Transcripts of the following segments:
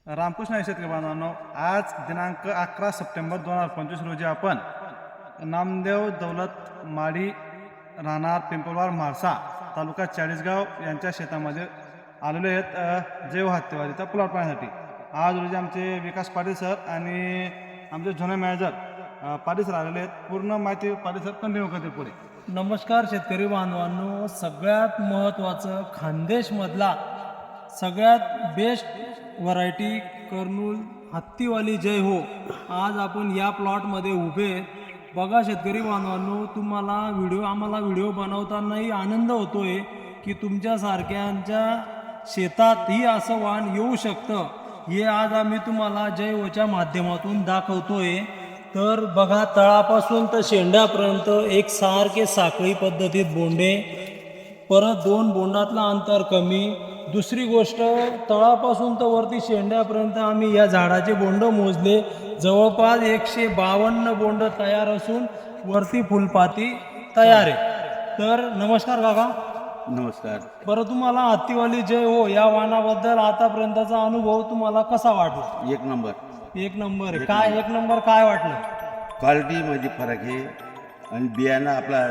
रामकृष्ण शेतकरी बांधवांनो, आज दिनांक 11 सप्टेंबर 2025 रोजी आपण नामदेव दौलत माडी राहणार पिंपळवार म्हाळसा तालुका चाळीसगाव यांच्या शेतामध्ये आलेले आहेत जैव हत्तीवादीचा प्लॉट पाहण्यासाठी। आज रोजी आमचे विकास पाटील सर आणि आमचे जुने मॅनेजर पाटील सर आलेले आहेत। पूर्ण माहिती पाटील सर कंटिन्यू करतील पुढे। नमस्कार शेतकरी बांधवांनो, सगळ्यात महत्त्वाचं खानदेशमधला सगळ्यात बेस्ट व्हरायटी कर्नूल हत्तीवाली जय हो। आज आपण या प्लॉटमध्ये उभे बघा शेतकरी बांधवांनो, आम्हाला व्हिडिओ बनवतानाही आनंद होतोय की तुमच्यासारख्यांच्या शेतातही असं वाण येऊ शकतं, हे आज आम्ही तुम्हाला जय होच्या माध्यमातून दाखवतोय। तर बघा, तळापासून तर शेंड्यापर्यंत एक सारखे साखळी पद्धतीत बोंडे, परत दोन बोंडातला अंतर कमी। दुसरी गोष्ट, तळापासून तर वरती शेंड्यापर्यंत आम्ही या झाडाचे बोंड मोजले, जवळपास 152 बोंड तयार असून वरती फुलपाती तयार आहे। तर नमस्कार काका। नमस्कार। बरं, तुम्हाला हत्तीवाली जय हो या वाणाबद्दल आतापर्यंतचा अनुभव तुम्हाला कसा वाटला? एक नंबर। एक नंबर काय? एक नंबर काय वाटलं? क्वालिटीमध्ये फरक आहे आणि बियाणं आपला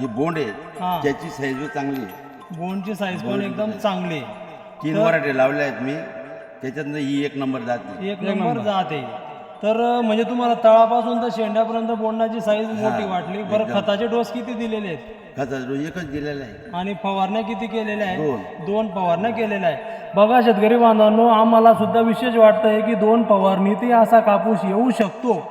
जी बोंड आहे त्याची साईज चांगली आहे। बोंडची साईज पण एकदम चांगली आहे। 3 व्हरायटी लावल्या आहेत मी, त्याच्यातनं ही एक नंबर जाते। एक नंबर जाते। तर म्हणजे तुम्हाला तळापासून तर शेंड्यापर्यंत बोंडाची साईज मोठी वाटली। बरं, खताचे डोस किती दिलेले आहेत? खताचा डोस एकच दिलेला आहे। आणि फवारण्या किती केलेल्या आहेत? 2 फवारण्या केलेल्या आहेत। बघा शेतकरी बांधवांनो, आम्हाला सुद्धा विशेष वाटतंय की 2 फवारणीतही असा कापूस येऊ शकतो,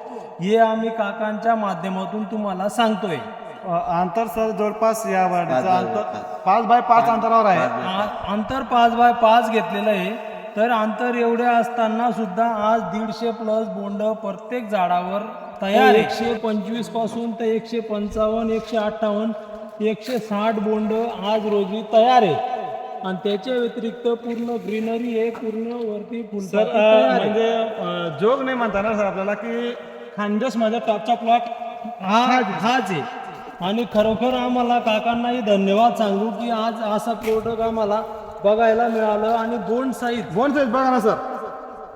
हे आम्ही काकांच्या माध्यमातून तुम्हाला सांगतोय। अंतर सर जवळपास या वाढीचं अंतर 5 बाय 5 अंतरावर आहे। अंतर 5 बाय 5 घेतलेलं आहे। तर अंतर एवढे असताना सुद्धा आज 150 प्लस बोंड प्रत्येक झाडावर तयार। 125 पासून तर 155, 158, 160 बोंड आज रोजी तयार आहे। आणि त्याच्या व्यतिरिक्त पूर्ण ग्रीनरी आहे, पूर्ण वरती सर फुलपाती म्हणजे जोग नाही म्हणता ना सर आपल्याला की खानदेशमध्ये टॉपचा प्लॉट हाच आहे। आणि खरोखर आम्हाला काकांनाही धन्यवाद सांगू की आज असा प्रोडक्ट आम्हाला बघायला मिळालं। आणि बोंड साईज बघा ना सर,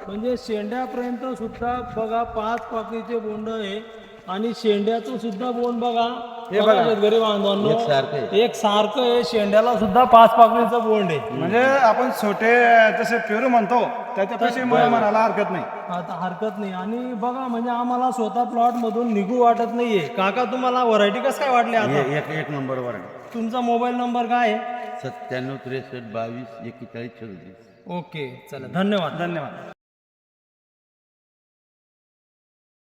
म्हणजे शेंड्यापर्यंत सुद्धा बघा 5 पाकळीचे बोंड आहे। आणि शेंड्याचं सुद्धा बोंड बघा, शेतकरी बांधवांनो, एक सारखं आहे। शेंड्याला सुद्धा 5 पाकळीचं बोंड आहे। म्हणजे आपण छोटे जसे पेरू म्हणतो त्याच्यापेक्षा म्हणायला हरकत नाही। आता हरकत नाही। आणि बघा, म्हणजे आम्हाला स्वतः प्लॉट मधून निघू वाटत नाहीये। काका, तुम्हाला व्हरायटी कसं काय वाटली? आता एक नंबर व्हरायटी। तुमचा मोबाईल नंबर काय आहे? 97 63 22 41 34। ओके, चला, धन्यवाद।